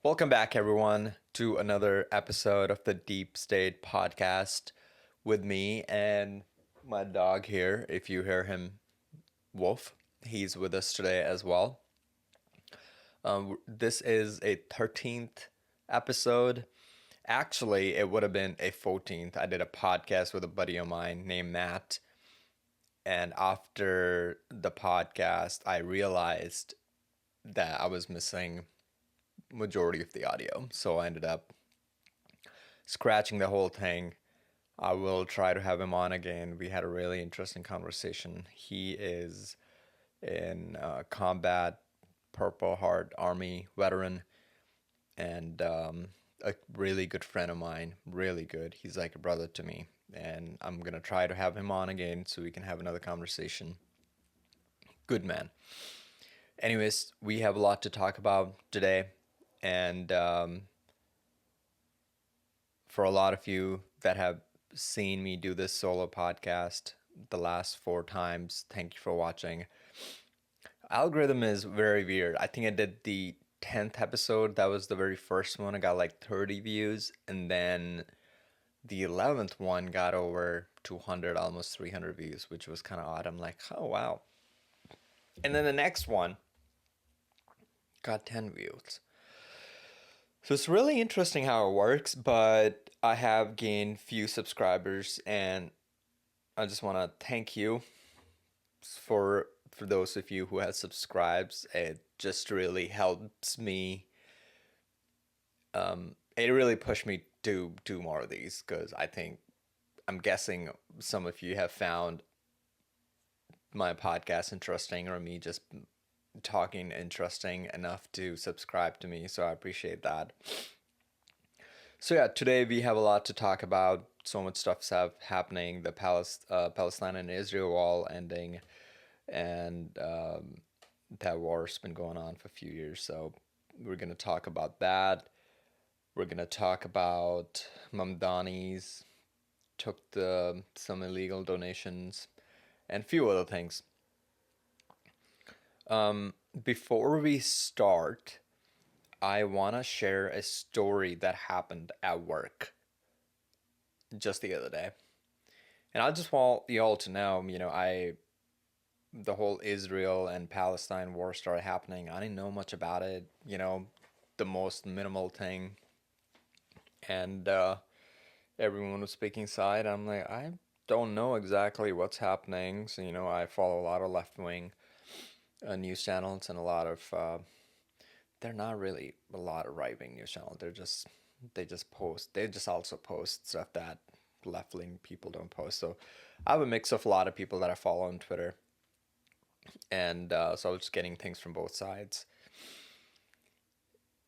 Welcome back, everyone, to another episode of the Deep State Podcast with me and my dog here. If you hear him, Wolf, he's with us today as well. This is a 13th episode. Actually, it would have been a 14th. I did a podcast with a buddy of mine named Matt. And after the podcast, I realized that I was missing majority of the audio. So I ended up scratching the whole thing. I will try to have him on again. We had a really interesting conversation. He is in combat, Purple Heart Army veteran, and a really good friend of mine. Really good. He's like a brother to me. And I'm going to try to have him on again so we can have another conversation. Good man. Anyways, we have a lot to talk about today. And for a lot of you that have seen me do this solo podcast the last 4 times, thank you for watching. Algorithm is very weird. I think I did the 10th episode. That was the very first one. I got like 30 views. And then the 11th one got over 200, almost 300 views, which was kind of odd. I'm like, oh, wow. And then the next one got 10 views. So it's really interesting how it works, but I have gained few subscribers, and I just want to thank you for those of you who have subscribed. It just really helps me. It really pushed me to do more of these because I'm guessing some of you have found my podcast interesting or me just talking interesting enough to subscribe to me. So I appreciate that. So yeah, today we have a lot to talk about. So much stuff's happening. The Palestine and Israel wall ending, and that war's been going on for a few years. So we're gonna talk about that. We're gonna talk about Mamdani's took some illegal donations and a few other things. Before we start, I want to share a story that happened at work just the other day. And I just want you all to know, the whole Israel and Palestine war started happening. I didn't know much about it, the most minimal thing. And everyone was speaking side. I'm like, I don't know exactly what's happening. So, I follow a lot of left wing news channels and a lot of they're not really a lot of right wing news channels. They just post. They just also post stuff that left wing people don't post. So I have a mix of a lot of people that I follow on Twitter, and so I was just getting things from both sides.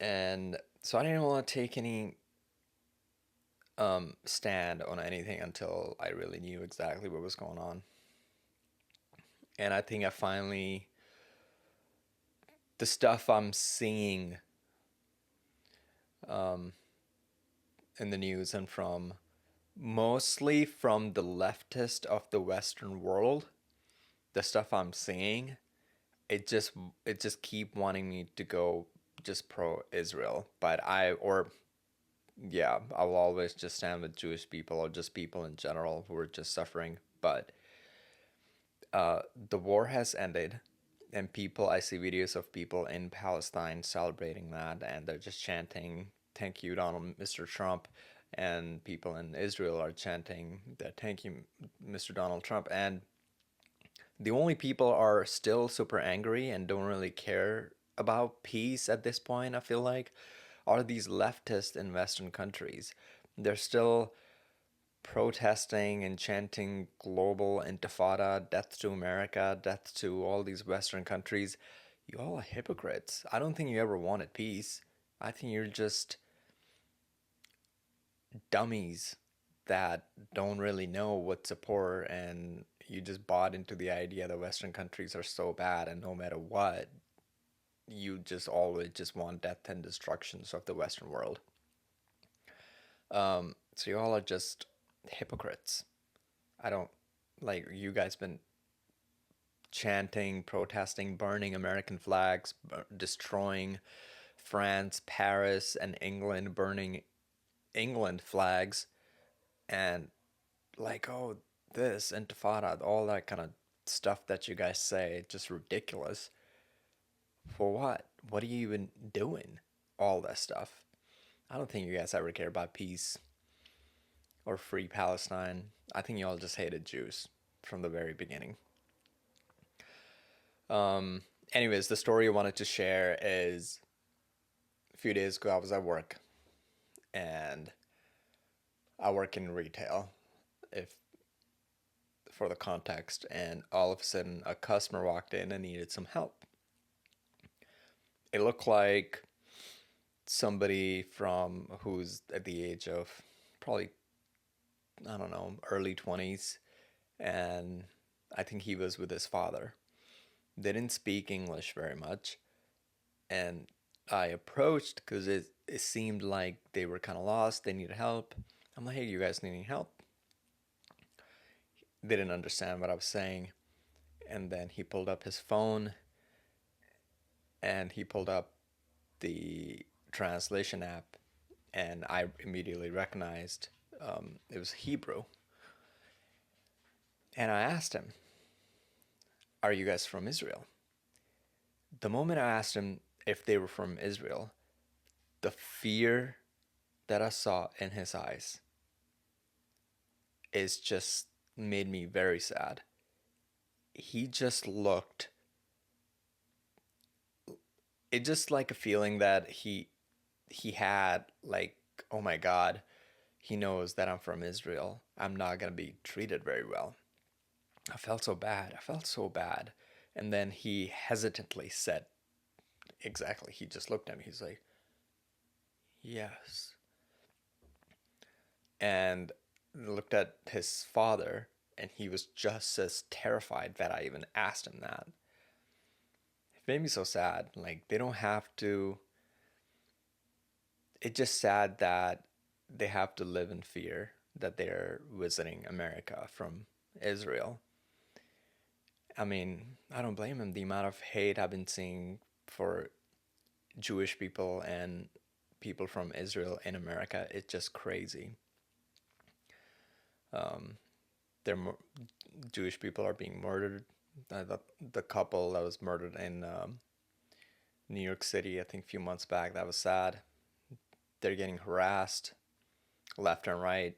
And so I didn't want to take any stand on anything until I really knew exactly what was going on. And I think I finally the stuff I'm seeing in the news and from mostly from the leftist of the Western world, the stuff I'm seeing, it just it just keep wanting me to go just pro Israel. But I will always just stand with Jewish people or just people in general who are just suffering. But the war has ended, and I see videos of people in Palestine celebrating that, and they're just chanting, "Thank you, Donald, Mr. Trump," and people in Israel are chanting that, "Thank you, Mr. Donald Trump," and the only people are still super angry and don't really care about peace at this point. I feel like are these leftists in Western countries. They're still protesting and chanting global intifada, death to America, death to all these Western countries. You all are hypocrites. I don't think you ever wanted peace. I think you're just dummies that don't really know what support, and you just bought into the idea that Western countries are so bad, and no matter what, you just always just want death and destructions of the Western world. So you all are just hypocrites. I don't like you guys been chanting, protesting, burning American flags, destroying France, Paris, and England burning England flags, and like, oh, this intifada, all that kind of stuff that you guys say, just ridiculous. For what? What are you even doing? All that stuff. I don't think you guys ever care about peace or free Palestine. I think you all just hated Jews from the very beginning. Um, Anyways, the story I wanted to share is a few days ago I was at work, and I work in retail, if for the context, and all of a sudden a customer walked in and needed some help. It looked like somebody from who's at the age of probably, I don't know, early 20s, and I think he was with his father. They didn't speak English very much, and I approached because it seemed like they were kind of lost, they needed help. I'm like, hey, you guys need any help? They didn't understand what I was saying. And then he pulled up his phone and he pulled up the translation app, and I immediately recognized it was Hebrew. And I asked him, are you guys from Israel? The moment I asked him if they were from Israel, the fear that I saw in his eyes is just made me very sad. He just looked, it just like a feeling that he had, like, oh my god, he knows that I'm from Israel. I'm not going to be treated very well. I felt so bad. I felt so bad. And then he hesitantly said, exactly, he just looked at me. He's like, yes. And looked at his father, and he was just as terrified that I even asked him that. It made me so sad. Like, they don't have to. It's just sad that they have to live in fear that they're visiting America from Israel. I mean, I don't blame him. The amount of hate I've been seeing for Jewish people and people from Israel in America, it's just crazy. Um, they're Jewish people are being murdered. The couple that was murdered in New York City, I think a few months back, that was sad. They're getting harassed left and right.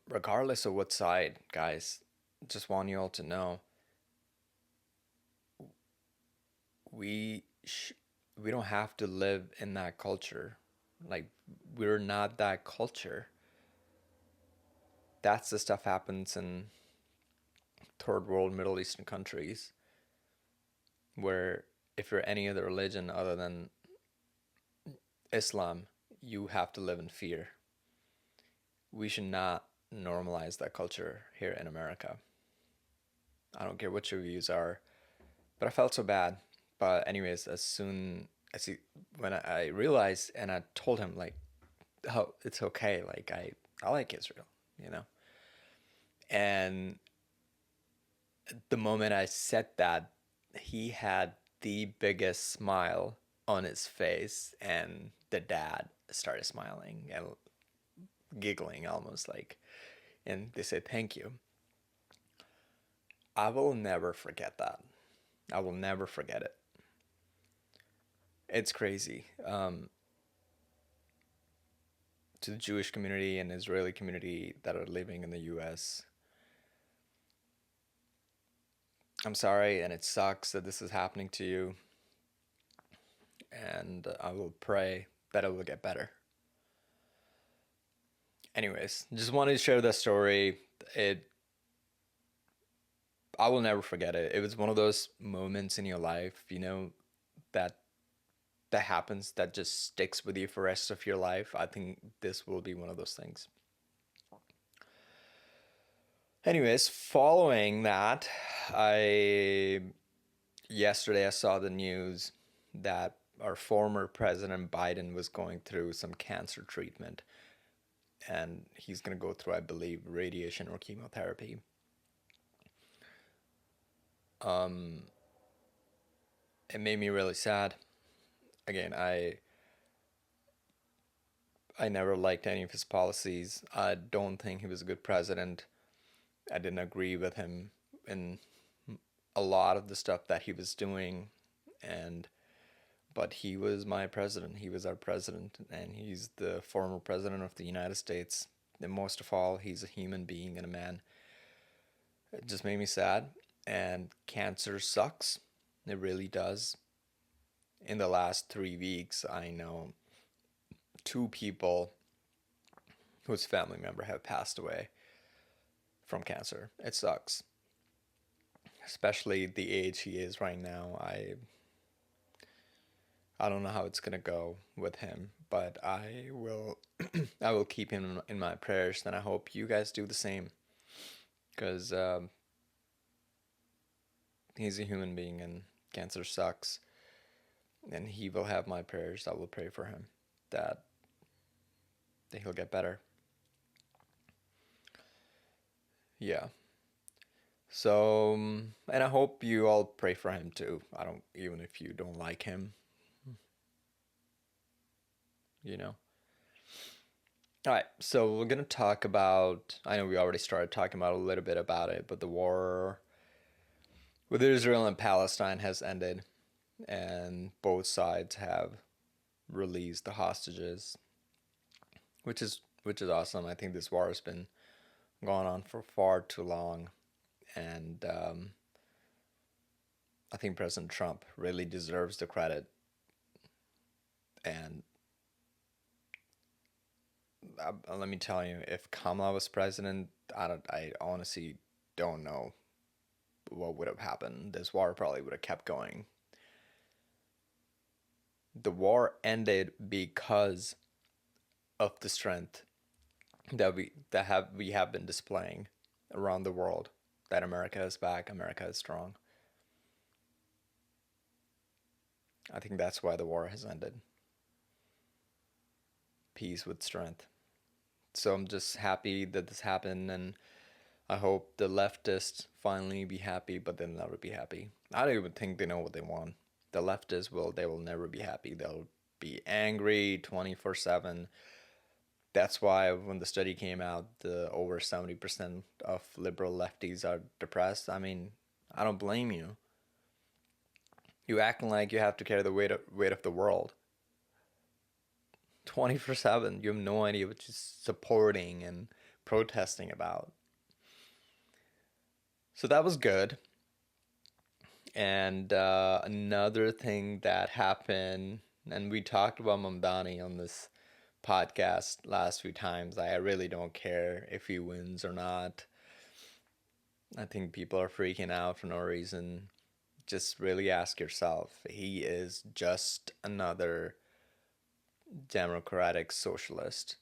Regardless of what side, guys, just want you all to know, we sh- we don't have to live in that culture. Like, we're not that culture. That's the stuff happens in third world Middle Eastern countries, where if you're any other religion other than Islam, you have to live in fear. We should not normalize that culture here in America. I don't care what your views are, but I felt so bad. But anyways, as soon as when I realized, and I told him, like, oh, it's okay. Like, I like Israel, you know. And the moment I said that, he had the biggest smile on his face, and the dad started smiling and giggling almost like, and they said thank you. I will never forget that. I will never forget it. It's crazy. To the Jewish community and Israeli community that are living in the US, I'm sorry, and it sucks that this is happening to you. And I will pray that it will get better. Anyways, just wanted to share that story. It I will never forget it. It was one of those moments in your life, that that happens that just sticks with you for the rest of your life. I think this will be one of those things. Anyways, following that, I yesterday I saw the news that our former President Biden was going through some cancer treatment, and he's going to go through, I believe, radiation or chemotherapy. It made me really sad. Again, I never liked any of his policies. I don't think he was a good president. I didn't agree with him in a lot of the stuff that he was doing, and but he was my president. He was our president, and he's the former president of the United States. And most of all, he's a human being and a man. It just made me sad. And cancer sucks. It really does. In the last 3 weeks, I know two people whose family member have passed away from cancer. It sucks, especially the age he is right now. I don't know how it's gonna go with him, but I will I will keep him in my prayers, and I hope you guys do the same, because he's a human being and cancer sucks, and he will have my prayers. I will pray for him that he'll get better. Yeah. So, and I hope you all pray for him too. I don't, even if you don't like him, you know. All right, so we're gonna talk about. I know we already started talking about a little bit about it, but the war with Israel and Palestine has ended, and both sides have released the hostages, which is awesome. I think this war has been going on for far too long, and I think President Trump really deserves the credit. And let me tell you, if Kamala was president, I honestly don't know what would have happened. This war probably would have kept going. The war ended because of the strength that we have been displaying around the world. That America is back, America is strong. I think that's why the war has ended. Peace with strength. So I'm just happy that this happened, and I hope the leftists finally be happy, but they'll never be happy. I don't even think they know what they want. The leftists will never be happy. They'll be angry 24/7. That's why when the study came out, the over 70% of liberal lefties are depressed. I mean, I don't blame you. You acting like you have to carry the weight of the world 24/7. You have no idea what you're supporting and protesting about. So that was good. And another thing that happened, and we talked about Mamdani on this podcast last few times. I really don't care if he wins or not. I think people are freaking out for no reason. Just really ask yourself. He is just another democratic socialist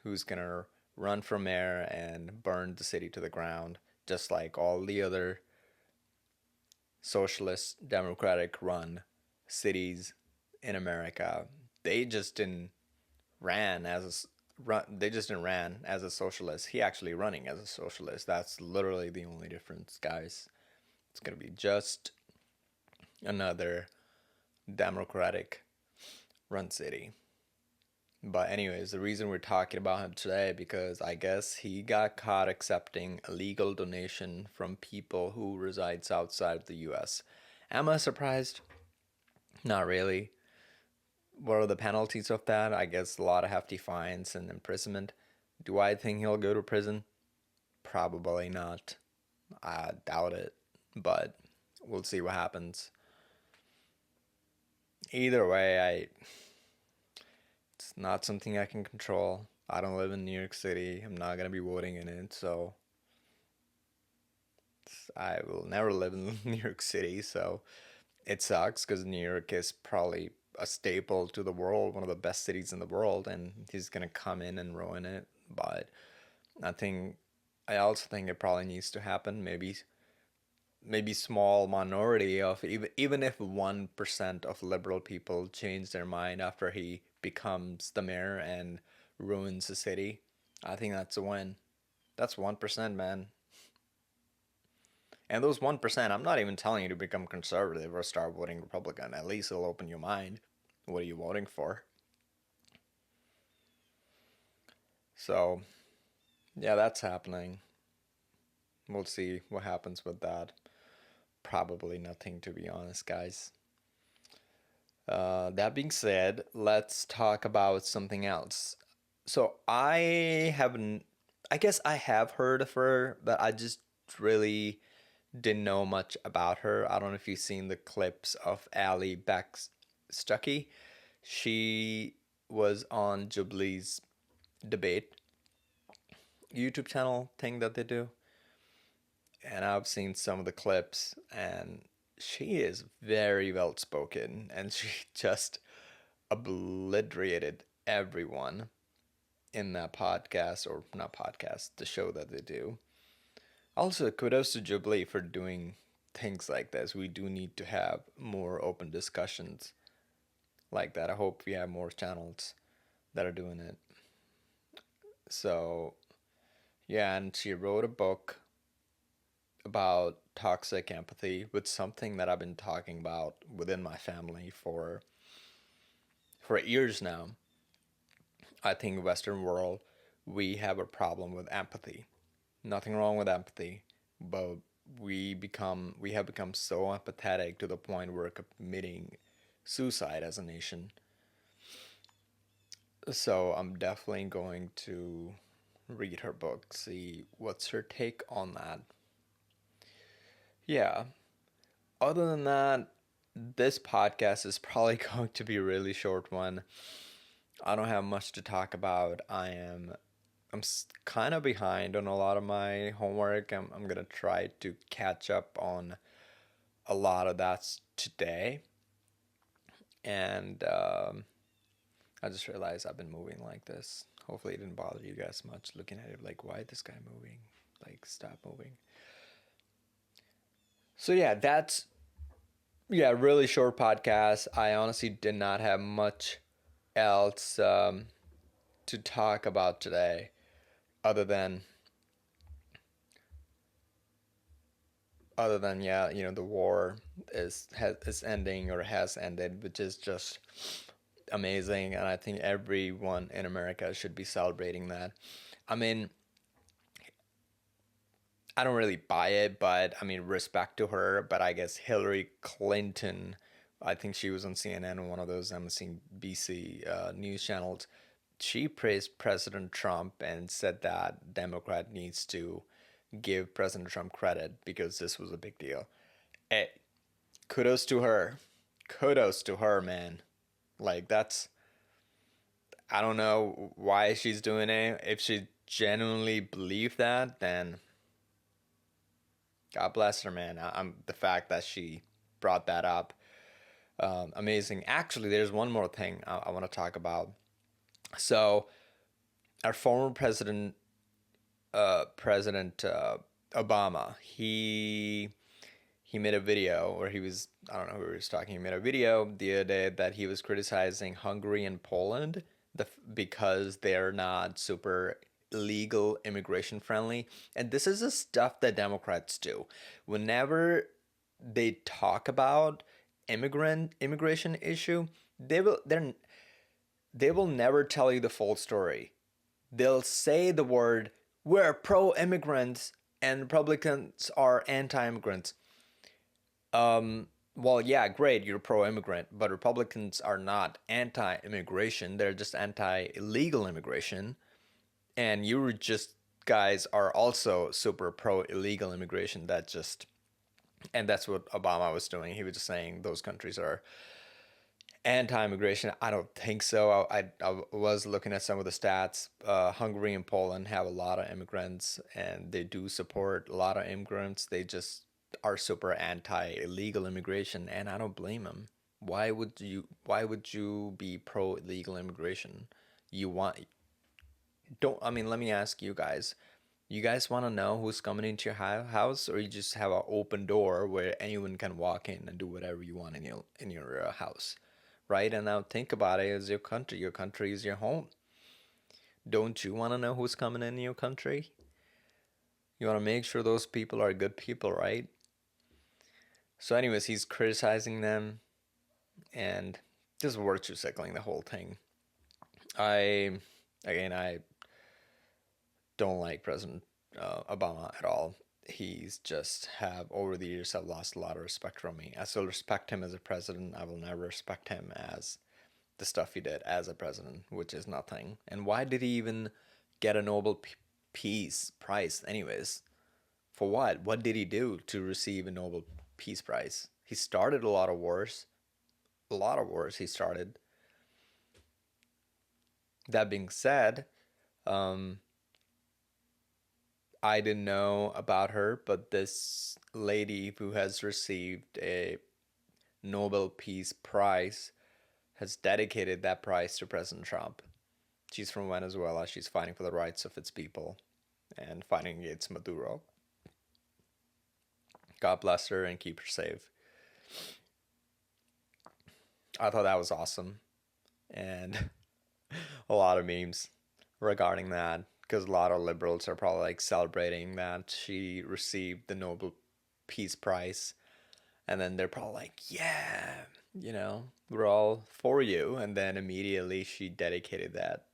who's gonna run for mayor and burn the city to the ground, just like all the other socialist, democratic run cities in America. They just didn't ran as they just didn't ran as a socialist. He actually running as a socialist. That's literally the only difference, guys. It's gonna be just another democratic run city. But anyways, the reason we're talking about him today because I guess he got caught accepting illegal donation from people who resides outside of the US. Am I surprised? Not really. What are the penalties of that? I guess a lot of hefty fines and imprisonment. Do I think he'll go to prison? Probably not. I doubt it. But we'll see what happens. Either way, it's not something I can control. I don't live in New York City. I'm not gonna be voting in it, so I will never live in New York City. So it sucks because New York is probably a staple to the world, one of the best cities in the world, and he's gonna come in and ruin it. But I think I also think it probably needs to happen. Maybe small minority of even if 1% of liberal people change their mind after he becomes the mayor and ruins the city. I think that's a win. That's 1%, man. And those 1%, I'm not even telling you to become conservative or start voting Republican. At least it'll open your mind. What are you voting for? So, yeah, that's happening. We'll see what happens with that. Probably nothing, to be honest, guys. That being said, let's talk about something else. So I haven't, I guess I have heard of her, but I just really didn't know much about her. I don't know if you've seen the clips of Ali Stuckey. She was on Jubilee's debate YouTube channel thing that they do, and I've seen some of the clips, and she is very well spoken, and she just obliterated everyone in that podcast, or not podcast, the show that they do. Also, kudos to Jubilee for doing things like this. We do need to have more open discussions like that. I hope we have more channels that are doing it. So, yeah, and she wrote a book about toxic empathy, with something that I've been talking about within my family for years now. I think Western world, we have a problem with empathy. Nothing wrong with empathy, but we have become so empathetic to the point where we're committing suicide as a nation. So I'm definitely going to read her book, see what's her take on that. Yeah. Other than that, this podcast is probably going to be a really short one. I don't have much to talk about. I'm kind of behind on a lot of my homework. I'm gonna try to catch up on a lot of that today. And I just realized I've been moving like this. Hopefully, it didn't bother you guys much looking at it like, why is this guy moving? Like, stop moving. So, yeah, that's, yeah, really short podcast. I honestly did not have much else to talk about today other than yeah, the war is ending or has ended, which is just amazing, and I think everyone in America should be celebrating that. I mean, I don't really buy it, but I mean, respect to her. But I guess Hillary Clinton, I think she was on CNN, one of those MSNBC news channels. She praised President Trump and said that Democrat needs to give President Trump credit because this was a big deal. Hey, kudos to her. Kudos to her, man. Like, that's, I don't know why she's doing it. If she genuinely believed that, then God bless her, man. I'm the fact that she brought that up. Amazing. Actually, there's one more thing I want to talk about. So, our former President Obama, he made a video, or he was, I don't know who he was talking. He made a video the other day that he was criticizing Hungary and Poland because they're not super legal immigration friendly. And this is the stuff that Democrats do. Whenever they talk about immigration issue, they will never tell you the full story. They'll say the word, we're pro immigrants and Republicans are anti immigrants. Well, yeah, great, you're pro immigrant, but Republicans are not anti immigration, they're just anti illegal immigration. And you just guys are also super pro illegal immigration. And that's what Obama was doing. He was just saying those countries are anti-immigration. I don't think so. I was looking at some of the stats. Hungary and Poland have a lot of immigrants, and they do support a lot of immigrants. They just are super anti-illegal immigration, and I don't blame them. Why would you be pro illegal immigration? You want don't I mean, let me ask you guys. You guys want to know who's coming into your house, or you just have an open door where anyone can walk in and do whatever you want in your house, right? And now think about it as your country. Your country is your home. Don't you want to know who's coming in your country? You want to make sure those people are good people, right? So, anyways, he's criticizing them and just virtue signaling the whole thing. I, again, I don't like President Obama at all. He's just have over the years have lost a lot of respect from me. I still respect him as a president. I will never respect him as the stuff he did as a president, which is nothing. And why did he even get a Nobel Peace Prize, anyways? For what? What did he do to receive a Nobel Peace Prize? He started a lot of wars. A lot of wars he started. That being said, um, I didn't know about her, but this lady who has received a Nobel Peace Prize has dedicated that prize to President Trump. She's from Venezuela. She's fighting for the rights of its people and fighting against Maduro. God bless her and keep her safe. I thought that was awesome. And a lot of memes regarding that because a lot of liberals are probably like celebrating that she received the Nobel Peace Prize. And then they're probably like, yeah, we're all for you. And then immediately she dedicated that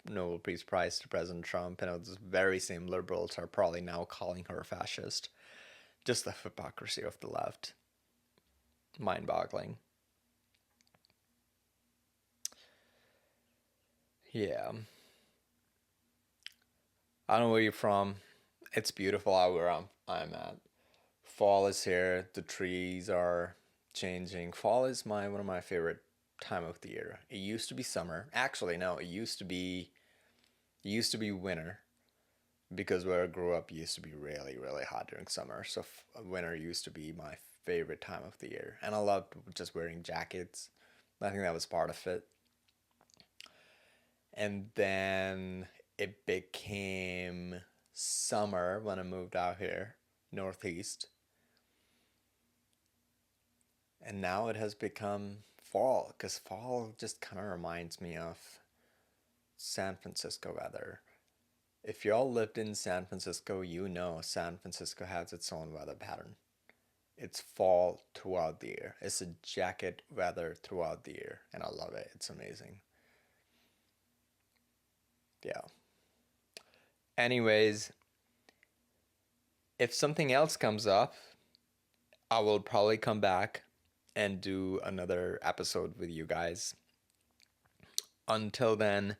Nobel Peace Prize to President Trump. And it was very same liberals are probably now calling her a fascist. Just the hypocrisy of the left. Mind boggling. Yeah. I don't know where you're from. It's beautiful out where I'm at. Fall is here. The trees are changing. Fall is my one of my favorite time of the year. It used to be summer. Actually, no, it used to be winter because where I grew up used to be really really hot during summer. So winter used to be my favorite time of the year, and I loved just wearing jackets. I think that was part of it. And then it became summer when I moved out here, northeast, and now it has become fall because fall just kind of reminds me of San Francisco weather. If y'all lived in San Francisco, you know San Francisco has its own weather pattern. It's fall throughout the year. It's a jacket weather throughout the year, and I love it. It's amazing. Yeah. Anyways, if something else comes up, I will probably come back and do another episode with you guys. Until then,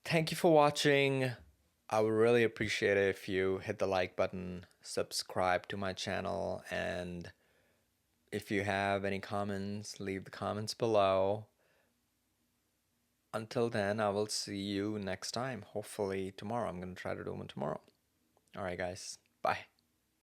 thank you for watching. I would really appreciate it if you hit the like button, subscribe to my channel, and if you have any comments, leave the comments below. Until then, I will see you next time. Hopefully tomorrow. I'm going to try to do one tomorrow. All right, guys. Bye.